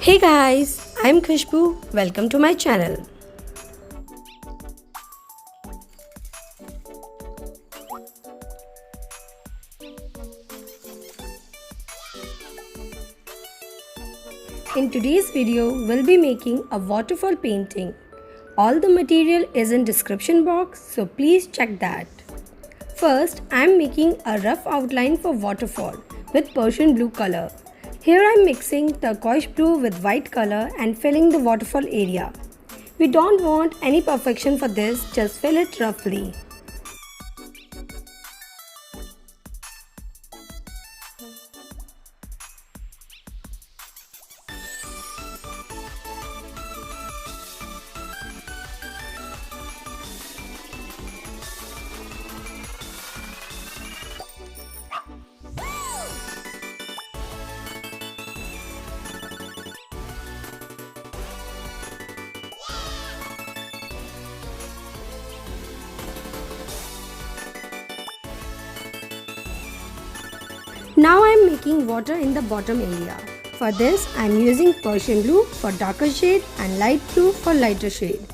Hey guys, I'm Khushboo. Welcome to my channel. In today's video, we'll be making a waterfall painting. All the material is in description box, so please check that. First, I'm making a rough outline for waterfall with Prussian blue color. Here I'm mixing turquoise blue with white color and filling the waterfall area. We don't want any perfection for this, just fill it roughly. Now I am making water in the bottom area. For this I am using Prussian blue for darker shade and light blue for lighter shade.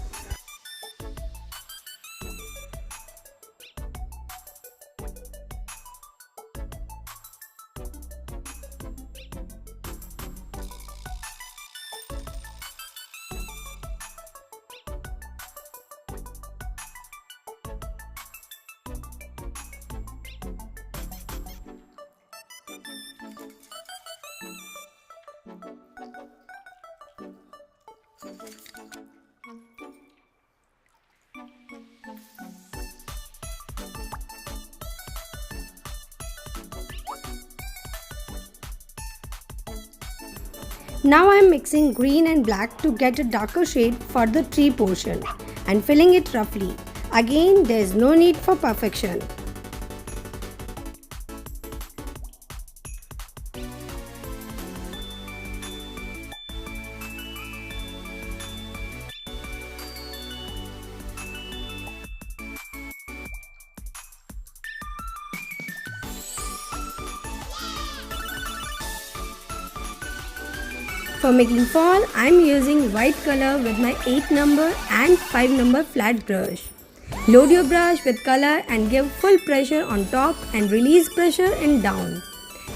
Now I am mixing green and black to get a darker shade for the tree portion and filling it roughly. Again, there is no need for perfection. For making fall, I am using white color with my 8 number and 5 number flat brush. Load your brush with color and give full pressure on top and release pressure in down.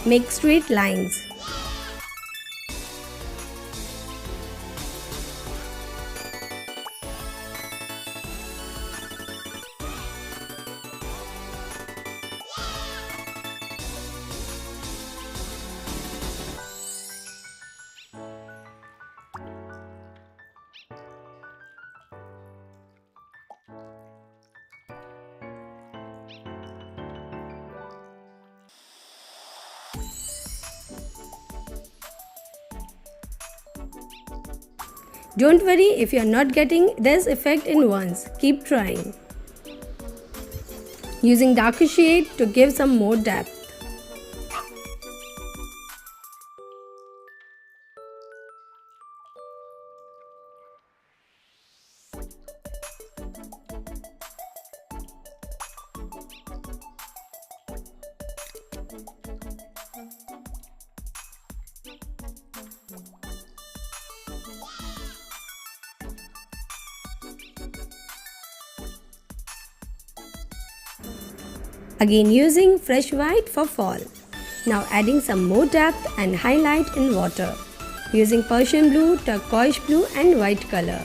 Make straight lines. Don't worry if you are not getting this effect in once, keep trying. Using darker shade to give some more depth. Again using fresh white for fall. Now adding some more depth and highlight in water. Using Prussian blue, turquoise blue and white color.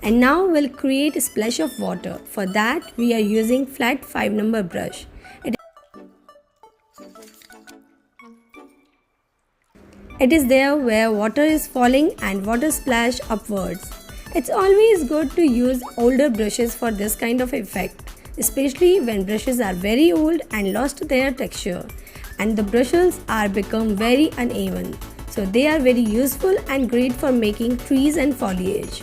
And now we'll create a splash of water. For that we are using flat 5 number brush. It is there where water is falling and water splash upwards. It's always good to use older brushes for this kind of effect, especially when brushes are very old and lost their texture and the brushes are become very uneven. So they are very useful and great for making trees and foliage.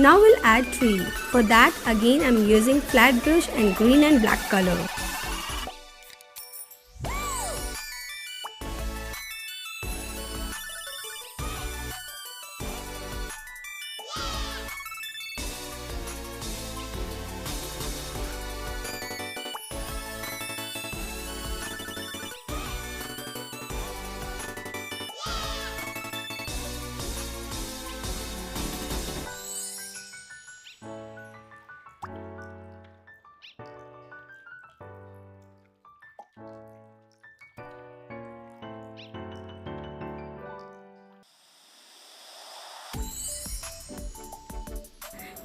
Now we'll add tree. For that again I'm using flat brush and green and black color.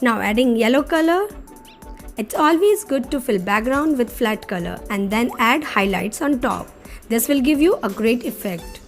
Now adding yellow color. It's always good to fill background with flat color and then add highlights on top. This will give you a great effect.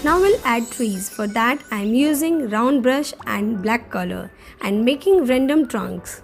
Now we'll add trees. For that I am using round brush and black color and making random trunks.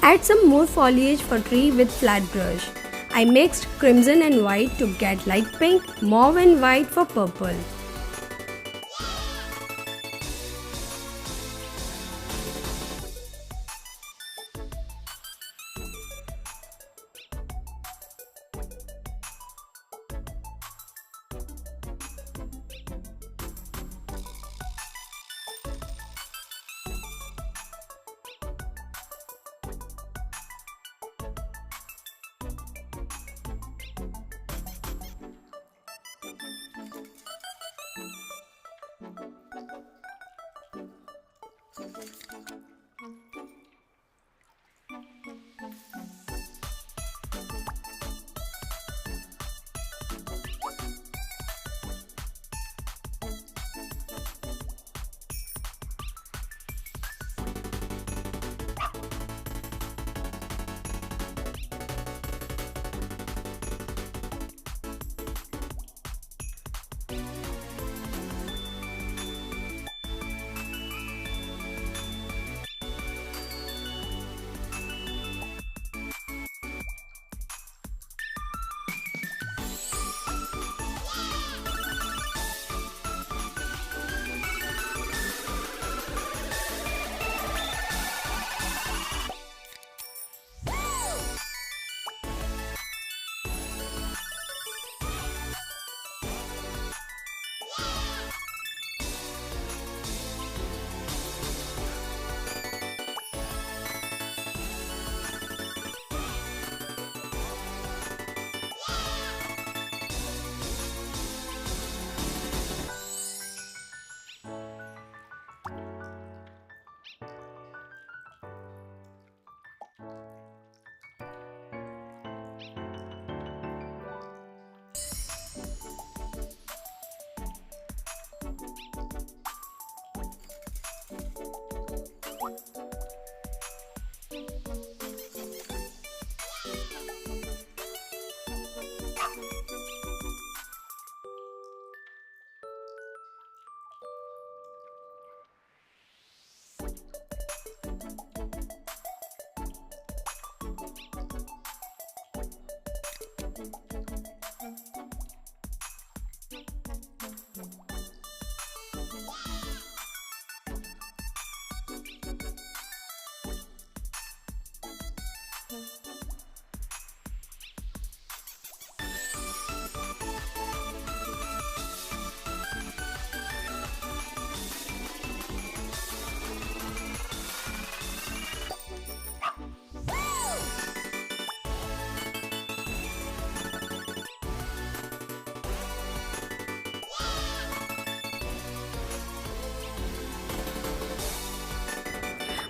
Add some more foliage for tree with flat brush. I mixed crimson and white to get light pink, mauve and white for purple.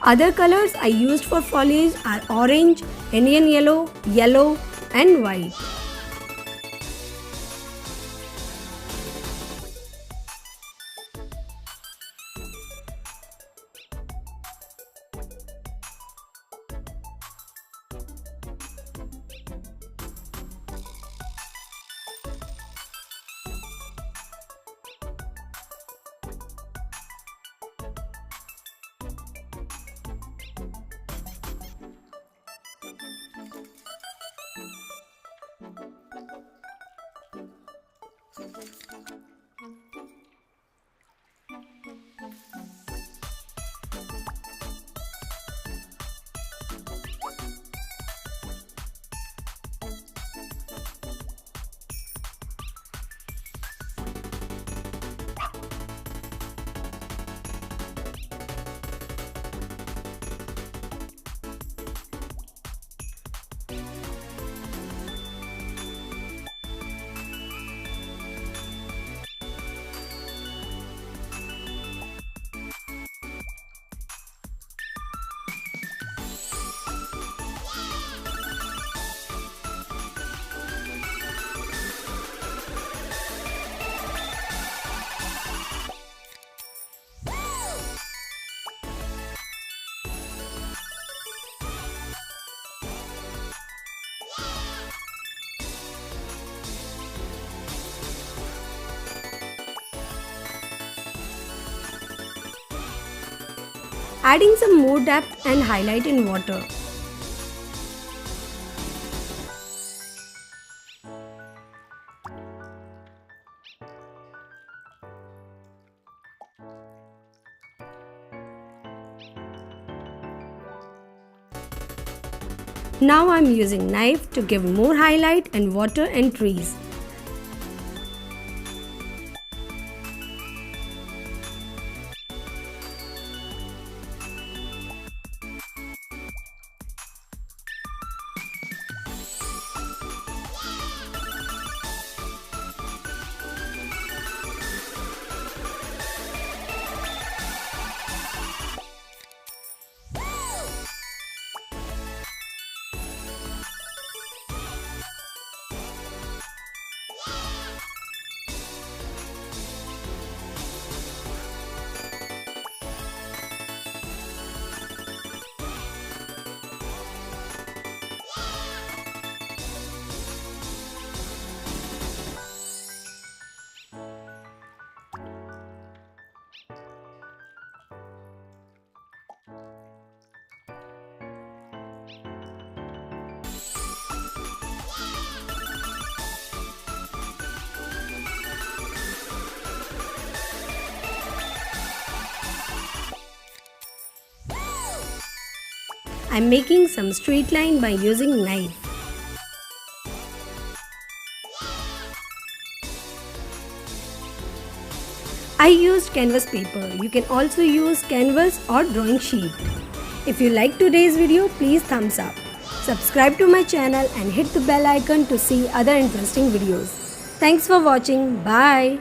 Other colors I used for foliage are orange, Indian yellow, yellow and white. Adding some more depth and highlight in water. Now I'm using knife to give more highlight and water and trees. I'm making some straight line by using knife. I used canvas paper. You can also use canvas or drawing sheet. If you like today's video, please thumbs up. Subscribe to my channel and hit the bell icon to see other interesting videos. Thanks for watching. Bye.